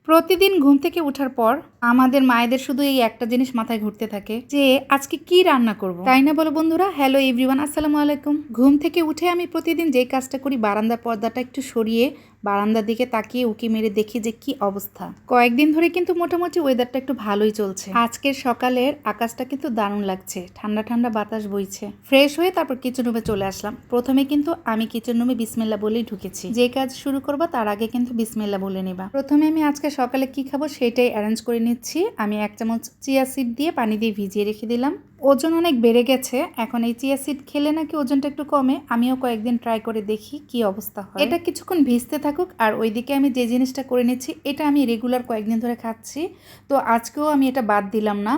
প্রতিদিন ঘুম থেকে ওঠার পর আমাদের মায়েদের শুধু এই একটা জিনিস মাথায় ঘুরতে থাকে যে আজকে কি রান্না করব, তাই না বলো বন্ধুরা? হ্যালো এভরিওয়ান, আসসালামু আলাইকুম। ঘুম থেকে উঠে আমি প্রতিদিন যে কাজটা করি, বারান্দার পর্দাটা একটু সরিয়ে বারান্দার দিকে তাকিয়ে উকি মেরে দেখি যে কি অবস্থা। কয়েকদিন ধরে কিন্তু মোটামুটি ওয়েদারটা একটু ভালোই চলছে। আজকের সকালের আকাশটা কিন্তু দারুণ লাগছে, ঠান্ডা ঠান্ডা বাতাস বইছে। ফ্রেশ হয়ে তারপর কিচেন রুমে চলে আসলাম। প্রথমে কিন্তু আমি কিচেন রুমে বিসমিল্লা বলেই ঢুকেছি। যে কাজ শুরু করবো তার আগে কিন্তু বিসমিল্লা বলে নেবা। প্রথমে আমি আজকে সকালে কি খাবো সেটাই অ্যারেঞ্জ করে নিচ্ছি। আমি 1 চামচ চিয়া সিড দিয়ে পানি দিয়ে ভিজিয়ে রেখে দিলাম। ওজন অনেক বেড়ে গেছে, এখন এই চিয়া সিড খেলে নাকি ওজনটা একটু কমে। আমিও কয়েকদিন ট্রাই করে দেখি কি অবস্থা হয়। এটা কিছুক্ষণ ভিজতে থাকুক, আর ওইদিকে আমি যে জিনিসটা করে নিচ্ছি এটা আমি রেগুলার কয়েকদিন ধরে খাচ্ছি, তো আজকেও আমি এটা বাদ দিলাম না।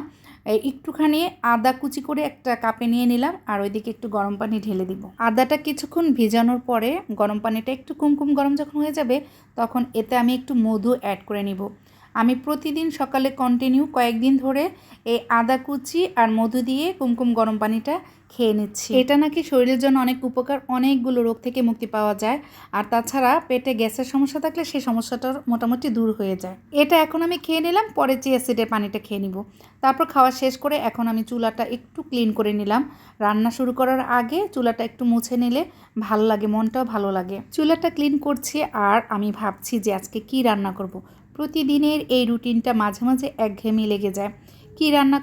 একটুখানি আদা কুচি করে একটা কাপে নিয়ে নিলাম, আর ওইদিকে একটু গরম পানি ঢেলে দিব। আদাটা কিছুক্ষণ ভিজানোর পরে গরম পানিটা একটু কুমকুম গরম যখন হয়ে যাবে তখন এতে আমি একটু মধু অ্যাড করে নিব। আমি প্রতিদিন সকালে কন্টিনিউ কয়েকদিন ধরে এই আদা কুচি আর মধু দিয়ে কুমকুম গরম পানিটা খেয়ে নিচ্ছি। এটা নাকি শরীরের জন্য অনেক উপকার, অনেকগুলো রোগ থেকে মুক্তি পাওয়া যায়। আর তাছাড়া পেটে গ্যাসের সমস্যা থাকলে সেই সমস্যাটা মোটামুটি দূর হয়ে যায়। এটা এখন আমি খেয়ে নিলাম, পরে চিয়া সিডের পানিটা খেয়ে নিব। তারপর খাওয়া শেষ করে এখন আমি চুলাটা একটু ক্লিন করে নিলাম। রান্না শুরু করার আগে চুলাটা একটু মুছে নিলে ভালো লাগে, মনটাও ভালো লাগে। চুলাটা ক্লিন করছি আর আমি ভাবছি যে আজকে কি রান্না করব। প্রতিদিনের এই রুটিনটা মাঝে মাঝে একঘেয়েমি লেগে যায়। কি রান্না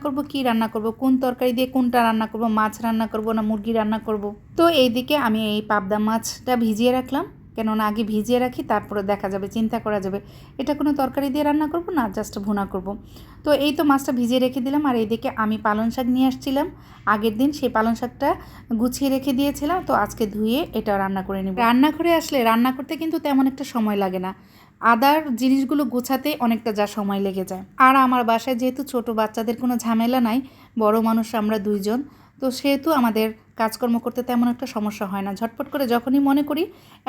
করব, কোন তরকারি দিয়ে কোনটা রান্না করব, মাছ রান্না করব না মুরগি রান্না করব। তো এইদিকে আমি এই পাবদা মাছটা ভিজিয়ে রাখলাম, কেননা আগে ভিজিয়ে রাখি তারপরে দেখা যাবে, চিন্তা করা যাবে এটা কোনো তরকারি দিয়ে রান্না করব না জাস্ট ভুনা করব। তো এই তো মাছটা ভিজিয়ে রেখে দিলাম। আর এইদিকে আমি পালং শাক নিয়ে আসছিলাম আগের দিন, সেই পালং শাকটা গুছিয়ে রেখে দিয়েছিলাম, তো আজকে ধুয়ে এটা রান্না করে নিব। রান্নাঘরে আসলে রান্না করতে কিন্তু তেমন একটা সময় লাগে না, আদার জিনিসগুলো গোছাতে অনেকটা যা সময় লেগে যায়। আর আমার বাসায় যেহেতু ছোট বাচ্চাদের কোনো ঝামেলা নাই, বড় মানুষ আমরা দুইজন, তো সেহেতু আমাদের কাজকর্ম করতে তেমন একটা সমস্যা হয় না। ঝটপট করে যখনই মনে করি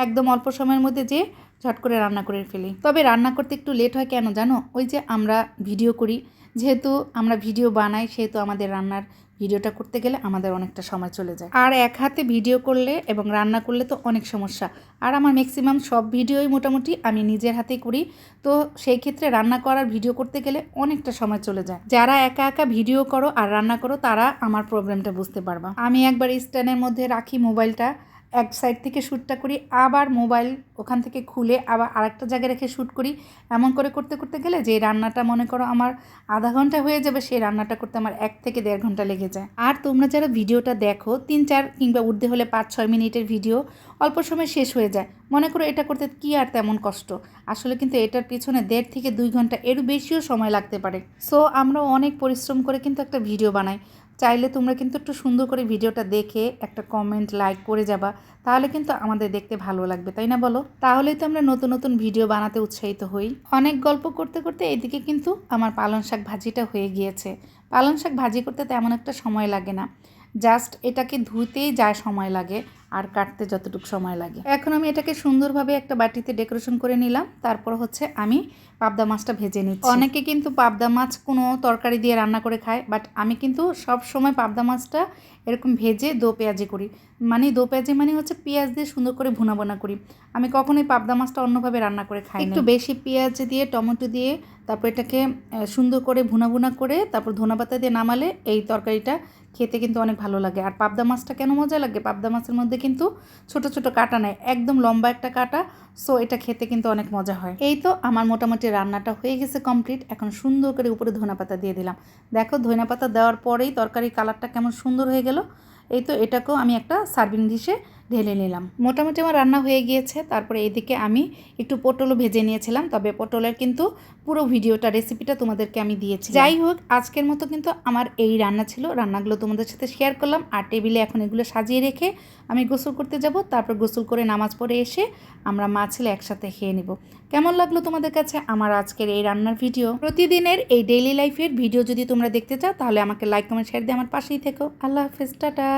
একদম অল্প সময়ের মধ্যে যে ঝট করে রান্না করে ফেলি। তবে রান্না করতে একটু লেট হয় কেন জানো? ওই যে আমরা ভিডিও করি, যেহেতু আমরা ভিডিও বানাই সেহেতু আমাদের রান্নার ভিডিওটা করতে গেলে আমাদের অনেকটা সময় চলে যায়। আর এক হাতে ভিডিও করলে এবং রান্না করলে তো অনেক সমস্যা। আর আমার ম্যাক্সিমাম সব ভিডিওই মোটামুটি আমি নিজের হাতেই করি, তো সেই ক্ষেত্রে রান্না করার ভিডিও করতে গেলে অনেকটা সময় চলে যায়। যারা একা একা ভিডিও করো আর রান্না করো তারা আমার প্রবলেমটা বুঝতে পারবা। আমি একবার স্ট্যান্ডের মধ্যে রাখি মোবাইলটা, এক সাইড থেকে শ্যুটটা করি, আবার মোবাইল ওখান থেকে খুলে আবার আরেকটা জায়গায় রেখে শ্যুট করি। এমন করে করতে করতে গেলে যে রান্নাটা মনে করো আমার আধা ঘন্টা হয়ে যাবে, সেই রান্নাটা করতে আমার 1 থেকে 1.5 ঘন্টা লেগে যায়। আর তোমরা যারা ভিডিওটা দেখো 3-4 কিংবা ঊর্ধ্বে হলে 5-6 মিনিটের ভিডিও, অল্প সময় শেষ হয়ে যায়, মনে করো এটা করতে কি আর তেমন কষ্ট। আসলে কিন্তু এটার পিছনে 1.5 থেকে 2 ঘন্টা এরও বেশিও সময় লাগতে পারে। সো আমরা অনেক পরিশ্রম করে কিন্তু একটা ভিডিও বানাই। চাইলে তোমরা কিন্তু একটু সুন্দর করে ভিডিওটা দেখে একটা কমেন্ট লাইক করে যাবা, তাহলে কিন্তু আমাদের দেখতে ভালো লাগবে, তাই না বলো? তাহলেই তো আমরা নতুন নতুন ভিডিও বানাতে উৎসাহিত হই। অনেক গল্প করতে করতে এদিকে কিন্তু আমার পালং শাক ভাজিটা হয়ে গিয়েছে। পালং শাক ভাজি করতে তেমন একটা সময় লাগে না, জাস্ট এটাকে ধুতেই যায় সময় লাগে, আর কাটতে যতটুকু সময় লাগে। এখন আমি এটাকে সুন্দরভাবে একটা বাটিতে ডেকোরেশন করে নিলাম। তারপর হচ্ছে আমি পাবদা মাছটা ভেজে নিচ্ছি। অনেকে কিন্তু পাবদা মাছ কোনো তরকারি দিয়ে রান্না করে খায়, বাট আমি কিন্তু সব সময় পাবদা মাছটা এরকম ভেজে দো পেঁয়াজি করি। দো পেঁয়াজি মানে হচ্ছে পেঁয়াজ দিয়ে সুন্দর করে ভুনা ভুনা করি। আমি কখনোই পাবদা মাছটা অন্যভাবে রান্না করে খাই না। একটু বেশি পেঁয়াজ দিয়ে টমেটো দিয়ে তারপর এটাকে সুন্দর করে ভুনা ভুনা করে তারপর ধনেপাতা দিয়ে নামালে এই তরকারিটা খেতে কিন্তু অনেক ভালো লাগে। আর পাবদা মাছটা কেন মজা লাগে, পাবদা মাছের মধ্যে কিন্তু ছোট ছোট কাটা নেই, একদম লম্বা একটা কাটা, সো এটা খেতে কিন্তু অনেক মজা হয়। এই তো আমার মোটামুটি রান্নাটা হয়ে গেছে কমপ্লিট। এখন সুন্দর করে উপরে ধনেপাতা দিয়ে দিলাম। দেখো ধনেপাতা দেওয়ার পরেই তরকারির কালারটা কেমন সুন্দর হয়ে গেল। এই তো এটাকেও আমি একটা সার্ভিং ডিশে ঢেলে নিলাম। মোটামুটি আমার রান্না হয়ে গিয়েছে। তারপরে এইদিকে আমি একটু পটলও ভেজে নিয়েছিলাম, তবে পটলের কিন্তু পুরো ভিডিওটা রেসিপিটা তোমাদেরকে আমি দিয়েছি। যাই হোক, আজকের মতো কিন্তু আমার এই রান্না ছিল, রান্নাগুলো তোমাদের সাথে শেয়ার করলাম। আর টেবিলে এখন এগুলো সাজিয়ে রেখে আমি গোসল করতে যাব। তারপর গোসল করে নামাজ পড়ে এসে আমরা মা ছেলে একসাথে খেয়ে নিব। কেমন লাগলো তোমাদের কাছে আমার আজকের এই রান্নার ভিডিও? প্রতিদিনের এই ডেইলি লাইফের ভিডিও যদি তোমরা দেখতে চাও তাহলে আমাকে লাইক কমেন্ট শেয়ার দিয়ে আমার পাশেই থেকো। আল্লাহ হাফেজ, টাটা।